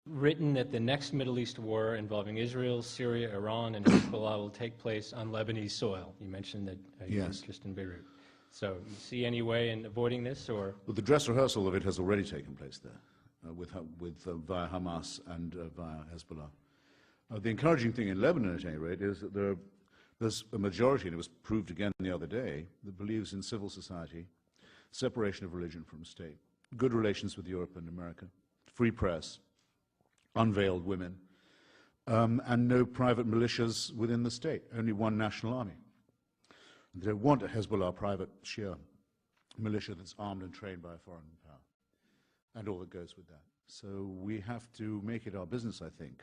written that the next Middle East war involving Israel, Syria, Iran, and Hezbollah will take place on Lebanese soil. You mentioned that you're just in Beirut. So you see any way in avoiding this, or? Well, the dress rehearsal of it has already taken place there, via Hamas and via Hezbollah. The encouraging thing in Lebanon, at any rate, is that there's a majority, and it was proved again the other day, that believes in civil society, separation of religion from state, good relations with Europe and America, free press, unveiled women, and no private militias within the state, only one national army. They don't want a Hezbollah private Shia militia that's armed and trained by a foreign power, and all that goes with that. So we have to make it our business, I think,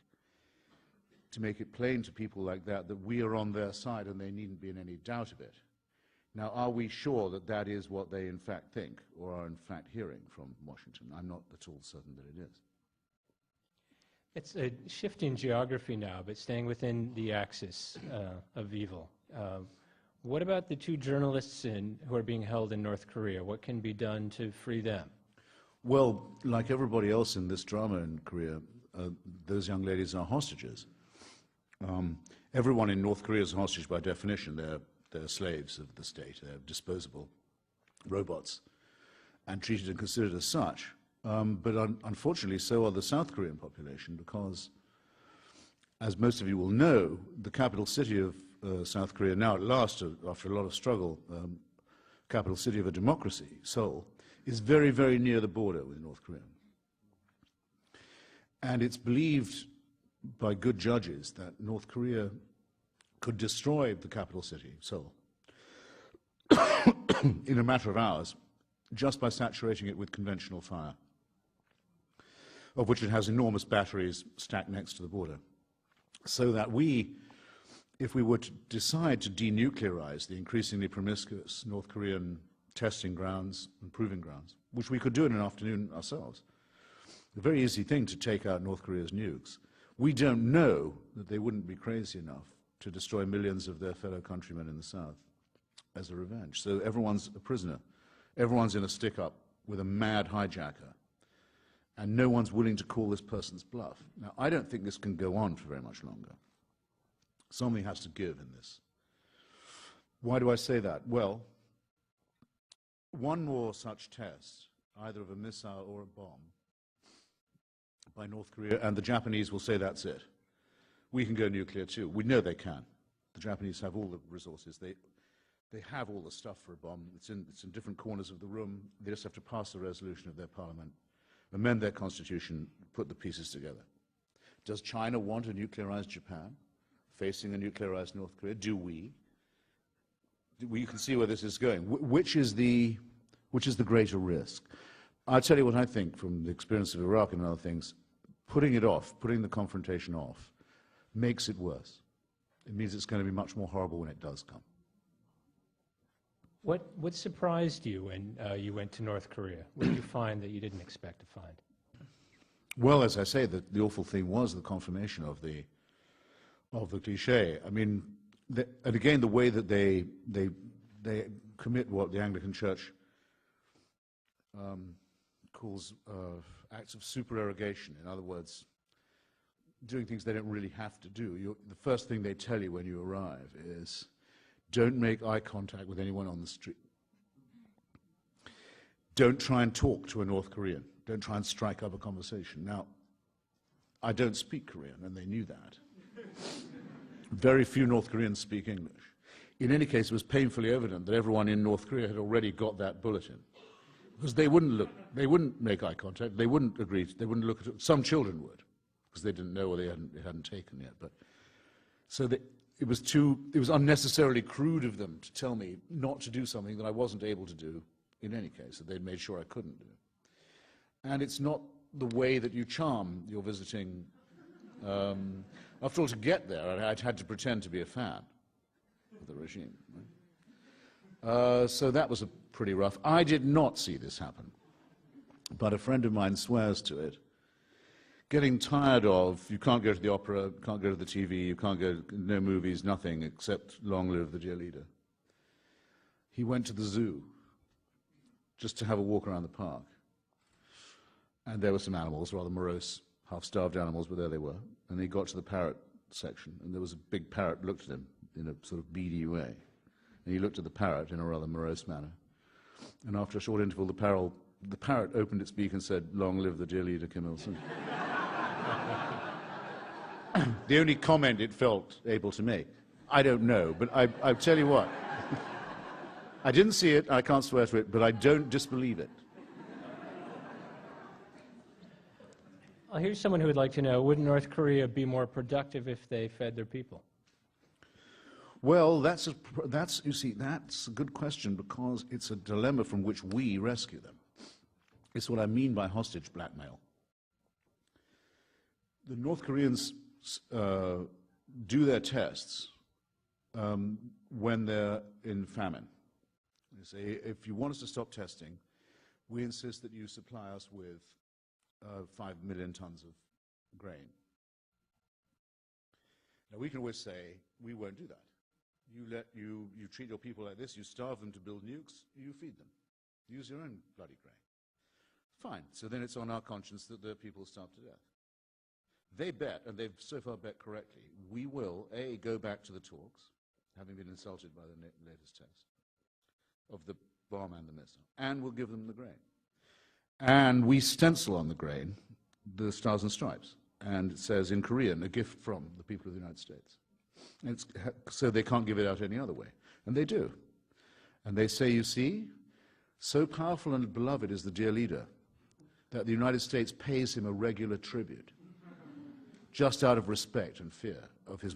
to make it plain to people like that that we are on their side and they needn't be in any doubt of it. Now, are we sure that that is what they in fact think or are in fact hearing from Washington? I'm not at all certain that it is. It's a shift in geography now, but staying within the axis of evil. What about the two journalists who are being held in North Korea? What can be done to free them? Well, like everybody else in this drama in Korea, those young ladies are hostages. Everyone in North Korea is a hostage by definition. They're slaves of the state. They're disposable robots and treated and considered as such. But unfortunately, so are the South Korean population, because, as most of you will know, the capital city of South Korea, now at last, after a lot of struggle, capital city of a democracy, Seoul, is very, very near the border with North Korea. And it's believed by good judges that North Korea could destroy the capital city, Seoul, in a matter of hours, just by saturating it with conventional fire, of which it has enormous batteries stacked next to the border. So that if we were to decide to denuclearize the increasingly promiscuous North Korean testing grounds and proving grounds, which we could do in an afternoon ourselves, a very easy thing to take out North Korea's nukes, we don't know that they wouldn't be crazy enough to destroy millions of their fellow countrymen in the South as a revenge. So everyone's a prisoner. Everyone's in a stick-up with a mad hijacker, and no one's willing to call this person's bluff. Now, I don't think this can go on for very much longer. Something has to give in this. Why do I say that? Well, one more such test, either of a missile or a bomb, by North Korea, and the Japanese will say that's it. We can go nuclear too. We know they can. The Japanese have all the resources. They have all the stuff for a bomb. It's in different corners of the room. They just have to pass the resolution of their parliament, amend their constitution, put the pieces together. Does China want a nuclearized Japan facing a nuclearized North Korea? Do we? You can see where this is going. Which is the greater risk? I'll tell you what I think from the experience of Iraq and other things. Putting it off, putting the confrontation off, makes it worse. It means it's going to be much more horrible when it does come. What surprised you when you went to North Korea? What did you find that you didn't expect to find? Well, as I say, the awful thing was the confirmation of the cliché. I mean, and again, the way that they commit what the Anglican Church calls acts of supererogation. In other words, doing things they don't really have to do. The first thing they tell you when you arrive is, don't make eye contact with anyone on the street. Don't try and talk to a North Korean. Don't try and strike up a conversation. Now, I don't speak Korean, and they knew that. Very few North Koreans speak English. In any case, it was painfully evident that everyone in North Korea had already got that bulletin, because they wouldn't make eye contact, they wouldn't agree, they wouldn't look at it. Some children would, because they didn't know or they hadn't taken yet. But so it was unnecessarily crude of them to tell me not to do something that I wasn't able to do in any case, that they'd made sure I couldn't do. And it's not the way that you charm your visiting. After all, to get there, I'd had to pretend to be a fan of the regime. Right? So that was pretty rough. I did not see this happen, but a friend of mine swears to it. Getting tired of, you can't go to the opera, can't go to the TV, you can't go, no movies, nothing except long live the dear leader. He went to the zoo just to have a walk around the park. And there were some animals, rather morose half-starved animals, but there they were. And he got to the parrot section, and there was a big parrot looked at him in a sort of beady way. And he looked at the parrot in a rather morose manner. And after a short interval, the parrot opened its beak and said, "Long live the dear leader, Kim Il-sung." The only comment it felt able to make. I don't know, but I tell you what. I didn't see it, I can't swear to it, but I don't disbelieve it. Here's someone who would like to know, would North Korea be more productive if they fed their people? Well, that's a good question, because it's a dilemma from which we rescue them. It's what I mean by hostage blackmail. The North Koreans do their tests when they're in famine. They say, if you want us to stop testing, we insist that you supply us with 5 million tons of grain. Now, we can always say, we won't do that. You treat your people like this, you starve them to build nukes, you feed them. Use your own bloody grain. Fine, so then it's on our conscience that their people starve to death. They bet, and they've so far bet correctly, we will, A, go back to the talks, having been insulted by the latest test of the bomb and the missile, and we'll give them the grain. And we stencil on the grain the Stars and Stripes, and it says in Korean, "A gift from the people of the United States." So they can't give it out any other way, and they do. And they say, you see, so powerful and beloved is the dear leader that the United States pays him a regular tribute, just out of respect and fear of his